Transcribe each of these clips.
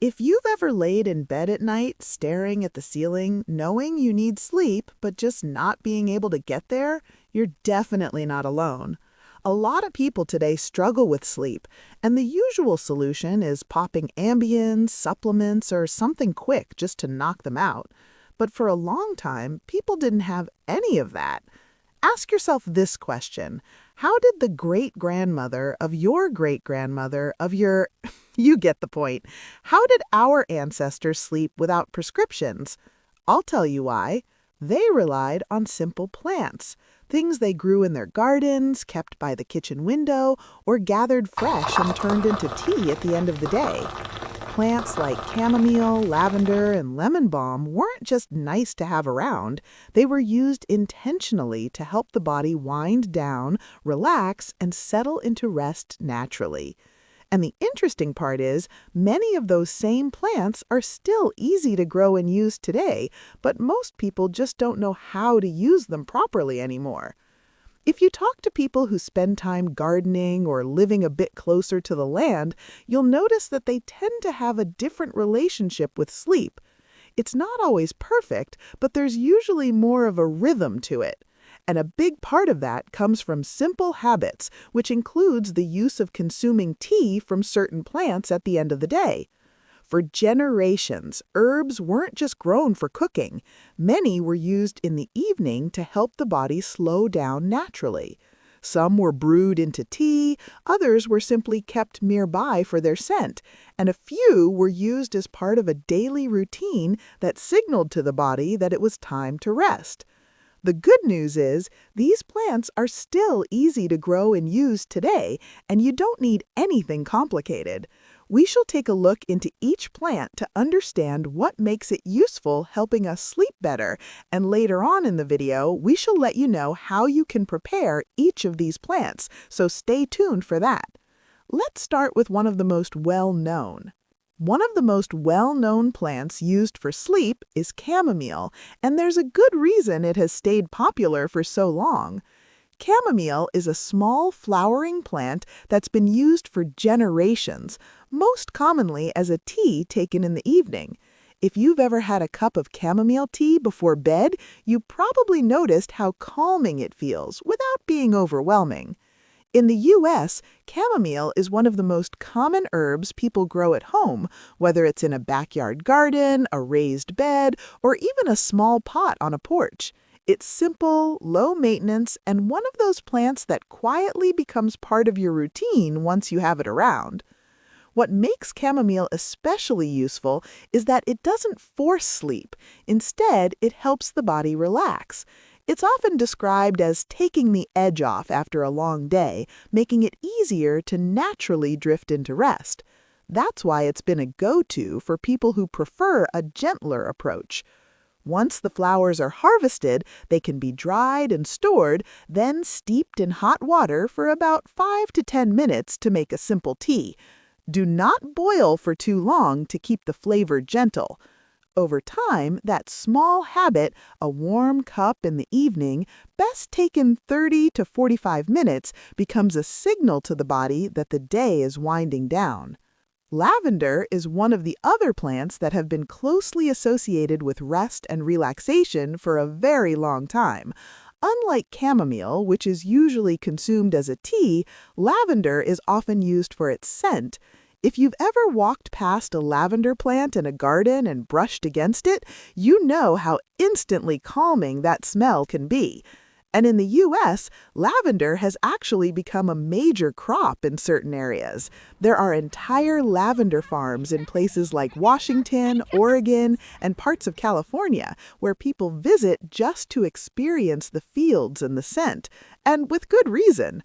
If you've ever laid in bed at night staring at the ceiling, knowing you need sleep but just not being able to get there, you're definitely not alone. A lot of people today struggle with sleep, and the usual solution is popping Ambien, supplements, or something quick just to knock them out. But for a long time, people didn't have any of that. Ask yourself this question. How did the great-grandmother of your great-grandmother of your... You get the point. How did our ancestors sleep without prescriptions? I'll tell you why. They relied on simple plants, things they grew in their gardens, kept by the kitchen window, or gathered fresh and turned into tea at the end of the day. Plants like chamomile, lavender, and lemon balm weren't just nice to have around. They were used intentionally to help the body wind down, relax, and settle into rest naturally. And the interesting part is, many of those same plants are still easy to grow and use today, but most people just don't know how to use them properly anymore. If you talk to people who spend time gardening or living a bit closer to the land, you'll notice that they tend to have a different relationship with sleep. It's not always perfect, but there's usually more of a rhythm to it. And a big part of that comes from simple habits, which includes the use of consuming tea from certain plants at the end of the day. For generations, herbs weren't just grown for cooking. Many were used in the evening to help the body slow down naturally. Some were brewed into tea, others were simply kept nearby for their scent, and a few were used as part of a daily routine that signaled to the body that it was time to rest. The good news is, these plants are still easy to grow and use today, and you don't need anything complicated. We shall take a look into each plant to understand what makes it useful helping us sleep better, and later on in the video, we shall let you know how you can prepare each of these plants, so stay tuned for that. Let's start with one of the most well-known. One of the most well-known plants used for sleep is chamomile, and there's a good reason it has stayed popular for so long. Chamomile is a small flowering plant that's been used for generations, most commonly as a tea taken in the evening. If you've ever had a cup of chamomile tea before bed, you probably noticed how calming it feels without being overwhelming. In the U.S., chamomile is one of the most common herbs people grow at home, whether it's in a backyard garden, a raised bed, or even a small pot on a porch. It's simple, low maintenance, and one of those plants that quietly becomes part of your routine once you have it around. What makes chamomile especially useful is that it doesn't force sleep. Instead, it helps the body relax. It's often described as taking the edge off after a long day, making it easier to naturally drift into rest. That's why it's been a go-to for people who prefer a gentler approach. Once the flowers are harvested, they can be dried and stored, then steeped in hot water for about 5 to 10 minutes to make a simple tea. Do not boil for too long to keep the flavor gentle. Over time, that small habit, a warm cup in the evening, best taken 30 to 45 minutes, becomes a signal to the body that the day is winding down. Lavender is one of the other plants that have been closely associated with rest and relaxation for a very long time. Unlike chamomile, which is usually consumed as a tea, lavender is often used for its scent. If you've ever walked past a lavender plant in a garden and brushed against it, you know how instantly calming that smell can be. And in the U.S., lavender has actually become a major crop in certain areas. There are entire lavender farms in places like Washington, Oregon, and parts of California, where people visit just to experience the fields and the scent, and with good reason.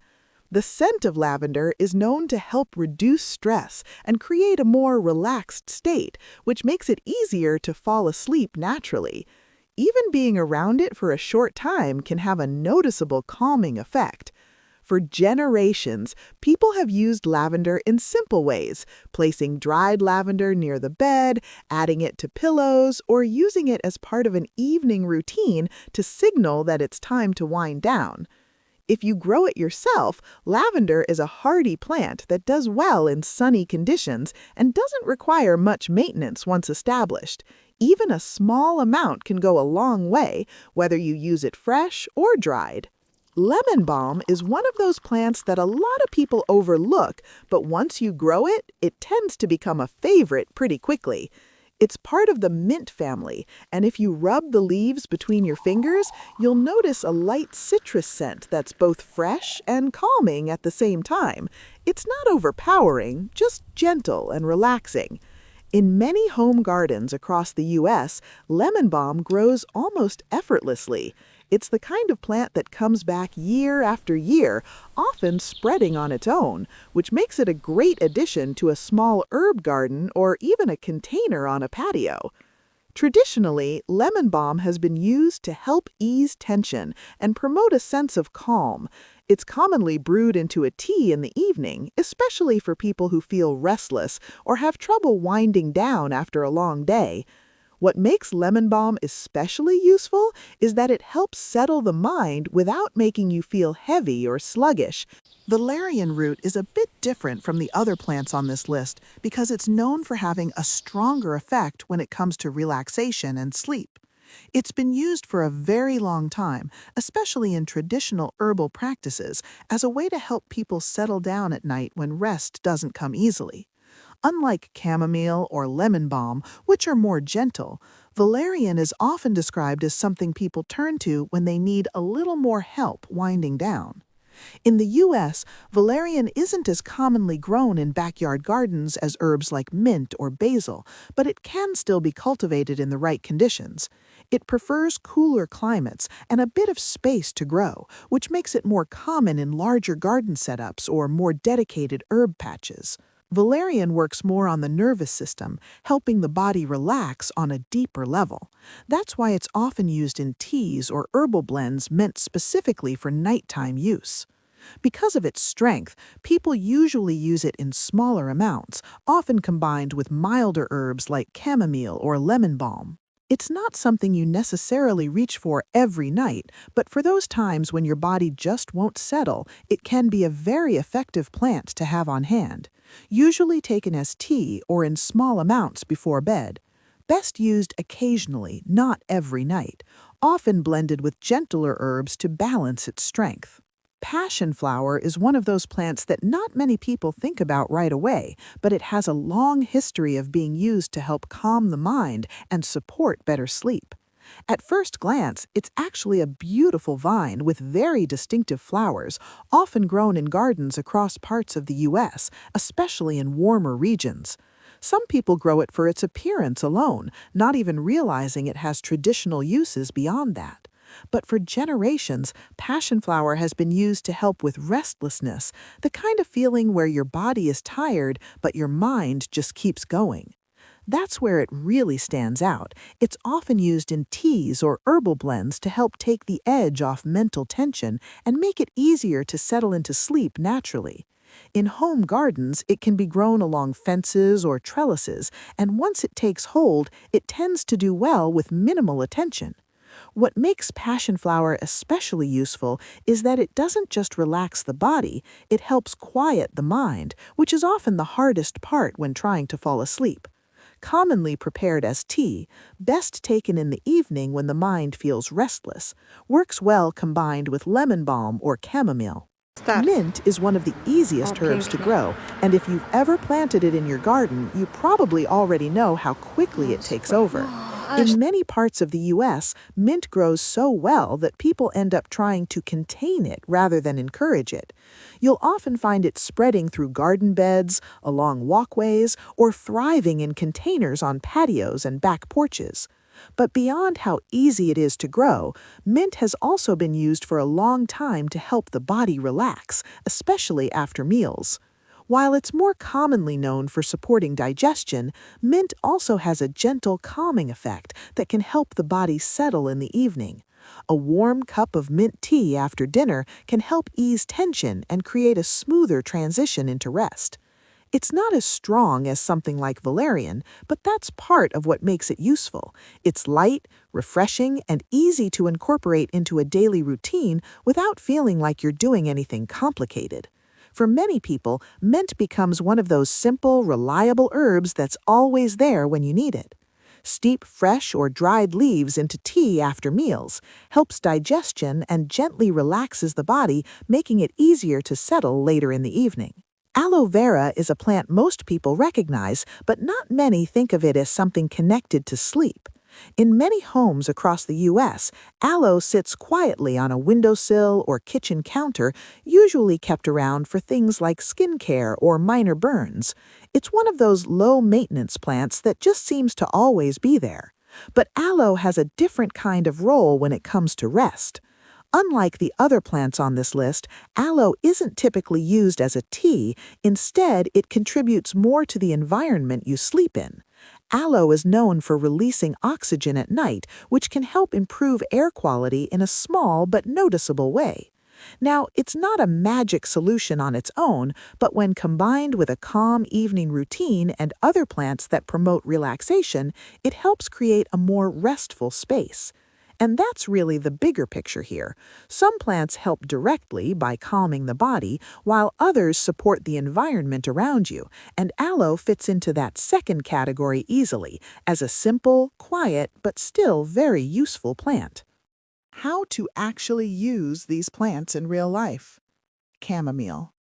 The scent of lavender is known to help reduce stress and create a more relaxed state, which makes it easier to fall asleep naturally. Even being around it for a short time can have a noticeable calming effect. For generations, people have used lavender in simple ways, placing dried lavender near the bed, adding it to pillows, or using it as part of an evening routine to signal that it's time to wind down. If you grow it yourself, lavender is a hardy plant that does well in sunny conditions and doesn't require much maintenance once established. Even a small amount can go a long way, whether you use it fresh or dried. Lemon balm is one of those plants that a lot of people overlook, but once you grow it, it tends to become a favorite pretty quickly. It's part of the mint family, and if you rub the leaves between your fingers, you'll notice a light citrus scent that's both fresh and calming at the same time. It's not overpowering, just gentle and relaxing. In many home gardens across the U.S., lemon balm grows almost effortlessly. It's the kind of plant that comes back year after year, often spreading on its own, which makes it a great addition to a small herb garden or even a container on a patio. Traditionally, lemon balm has been used to help ease tension and promote a sense of calm. It's commonly brewed into a tea in the evening, especially for people who feel restless or have trouble winding down after a long day. What makes lemon balm especially useful is that it helps settle the mind without making you feel heavy or sluggish. Valerian root is a bit different from the other plants on this list because it's known for having a stronger effect when it comes to relaxation and sleep. It's been used for a very long time, especially in traditional herbal practices, as a way to help people settle down at night when rest doesn't come easily. Unlike chamomile or lemon balm, which are more gentle, valerian is often described as something people turn to when they need a little more help winding down. In the U.S., valerian isn't as commonly grown in backyard gardens as herbs like mint or basil, but it can still be cultivated in the right conditions. It prefers cooler climates and a bit of space to grow, which makes it more common in larger garden setups or more dedicated herb patches. Valerian works more on the nervous system, helping the body relax on a deeper level. That's why it's often used in teas or herbal blends meant specifically for nighttime use. Because of its strength, people usually use it in smaller amounts, often combined with milder herbs like chamomile or lemon balm. It's not something you necessarily reach for every night, but for those times when your body just won't settle, it can be a very effective plant to have on hand. Usually taken as tea or in small amounts before bed. Best used occasionally, not every night, often blended with gentler herbs to balance its strength. Passionflower is one of those plants that not many people think about right away, but it has a long history of being used to help calm the mind and support better sleep. At first glance, it's actually a beautiful vine with very distinctive flowers, often grown in gardens across parts of the U.S., especially in warmer regions. Some people grow it for its appearance alone, not even realizing it has traditional uses beyond that. But for generations, passionflower has been used to help with restlessness, the kind of feeling where your body is tired but your mind just keeps going. That's where it really stands out. It's often used in teas or herbal blends to help take the edge off mental tension and make it easier to settle into sleep naturally. In home gardens, it can be grown along fences or trellises, and once it takes hold, it tends to do well with minimal attention. What makes passionflower especially useful is that it doesn't just relax the body, it helps quiet the mind, which is often the hardest part when trying to fall asleep. Commonly prepared as tea, best taken in the evening when the mind feels restless, works well combined with lemon balm or chamomile. Mint is one of the easiest herbs to grow, and if you've ever planted it in your garden, you probably already know how quickly it takes over. In many parts of the U.S., mint grows so well that people end up trying to contain it rather than encourage it. You'll often find it spreading through garden beds, along walkways, or thriving in containers on patios and back porches. But beyond how easy it is to grow, mint has also been used for a long time to help the body relax, especially after meals. While it's more commonly known for supporting digestion, mint also has a gentle calming effect that can help the body settle in the evening. A warm cup of mint tea after dinner can help ease tension and create a smoother transition into rest. It's not as strong as something like Valerian, but that's part of what makes it useful. It's light, refreshing, and easy to incorporate into a daily routine without feeling like you're doing anything complicated. For many people, mint becomes one of those simple, reliable herbs that's always there when you need it. Steep fresh or dried leaves into tea after meals, helps digestion and gently relaxes the body, making it easier to settle later in the evening. Aloe vera is a plant most people recognize, but not many think of it as something connected to sleep. In many homes across the U.S., aloe sits quietly on a windowsill or kitchen counter, usually kept around for things like skincare or minor burns. It's one of those low-maintenance plants that just seems to always be there. But aloe has a different kind of role when it comes to rest. Unlike the other plants on this list, aloe isn't typically used as a tea. Instead, it contributes more to the environment you sleep in. Aloe is known for releasing oxygen at night, which can help improve air quality in a small but noticeable way. Now, it's not a magic solution on its own, but when combined with a calm evening routine and other plants that promote relaxation, it helps create a more restful space. And that's really the bigger picture here. Some plants help directly by calming the body, while others support the environment around you, and aloe fits into that second category easily, as a simple, quiet, but still very useful plant. How to actually use these plants in real life. Chamomile.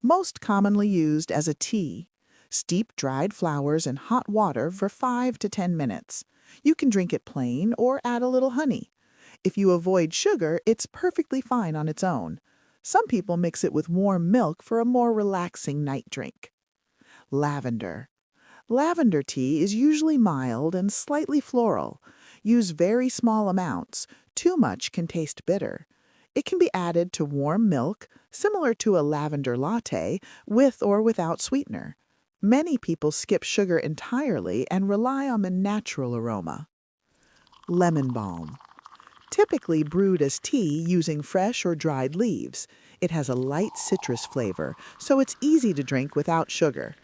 Most commonly used as a tea. Steep dried flowers in hot water for 5 to 10 minutes. You can drink it plain or add a little honey. If you avoid sugar, it's perfectly fine on its own. Some people mix it with warm milk for a more relaxing night drink. Lavender. Lavender tea is usually mild and slightly floral. Use very small amounts. Too much can taste bitter. It can be added to warm milk, similar to a lavender latte, with or without sweetener. Many people skip sugar entirely and rely on the natural aroma. Lemon balm. Typically brewed as tea using fresh or dried leaves. It has a light citrus flavor, so it's easy to drink without sugar.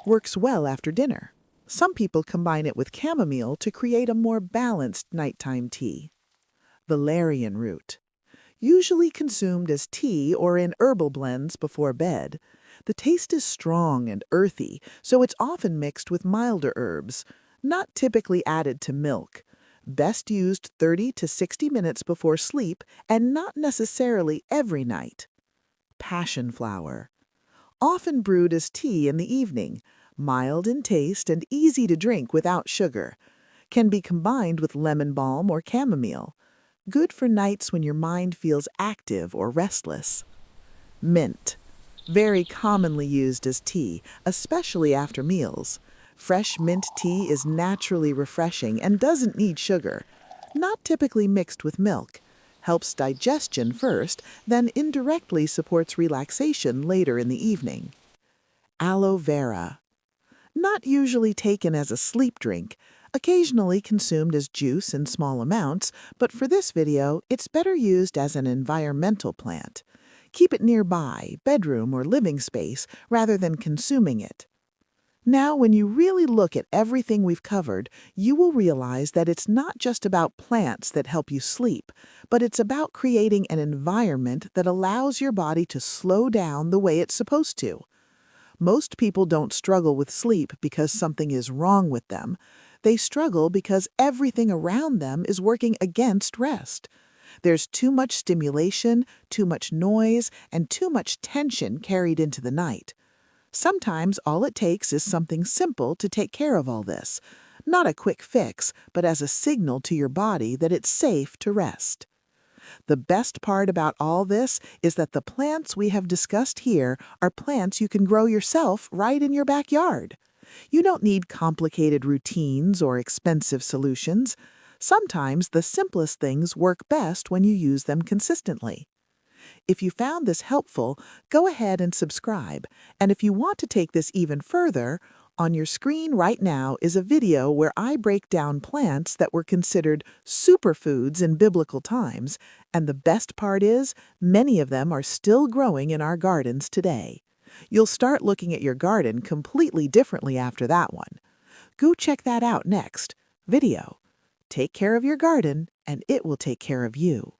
Works well after dinner. Some people combine it with chamomile to create a more balanced nighttime tea. Valerian root. Usually consumed as tea or in herbal blends before bed. The taste is strong and earthy, so it's often mixed with milder herbs, not typically added to milk. Best used 30 to 60 minutes before sleep and not necessarily every night. Passionflower. Often brewed as tea in the evening, mild in taste and easy to drink without sugar. Can be combined with lemon balm or chamomile. Good for nights when your mind feels active or restless. Mint. Very commonly used as tea, especially after meals. Fresh mint tea is naturally refreshing and doesn't need sugar. Not typically mixed with milk. Helps digestion first, then indirectly supports relaxation later in the evening. Aloe vera. Not usually taken as a sleep drink, occasionally consumed as juice in small amounts, but for this video, it's better used as an environmental plant. Keep it nearby, bedroom or living space, rather than consuming it. Now, when you really look at everything we've covered, you will realize that it's not just about plants that help you sleep, but it's about creating an environment that allows your body to slow down the way it's supposed to. Most people don't struggle with sleep because something is wrong with them. They struggle because everything around them is working against rest. There's too much stimulation, too much noise, and too much tension carried into the night. Sometimes all it takes is something simple to take care of all this. Not a quick fix, but as a signal to your body that it's safe to rest. The best part about all this is that the plants we have discussed here are plants you can grow yourself right in your backyard. You don't need complicated routines or expensive solutions. Sometimes the simplest things work best when you use them consistently. If you found this helpful, go ahead and subscribe. And if you want to take this even further, on your screen right now is a video where I break down plants that were considered superfoods in biblical times, and the best part is, many of them are still growing in our gardens today. You'll start looking at your garden completely differently after that one. Go check that out next. Video. Take care of your garden, and it will take care of you.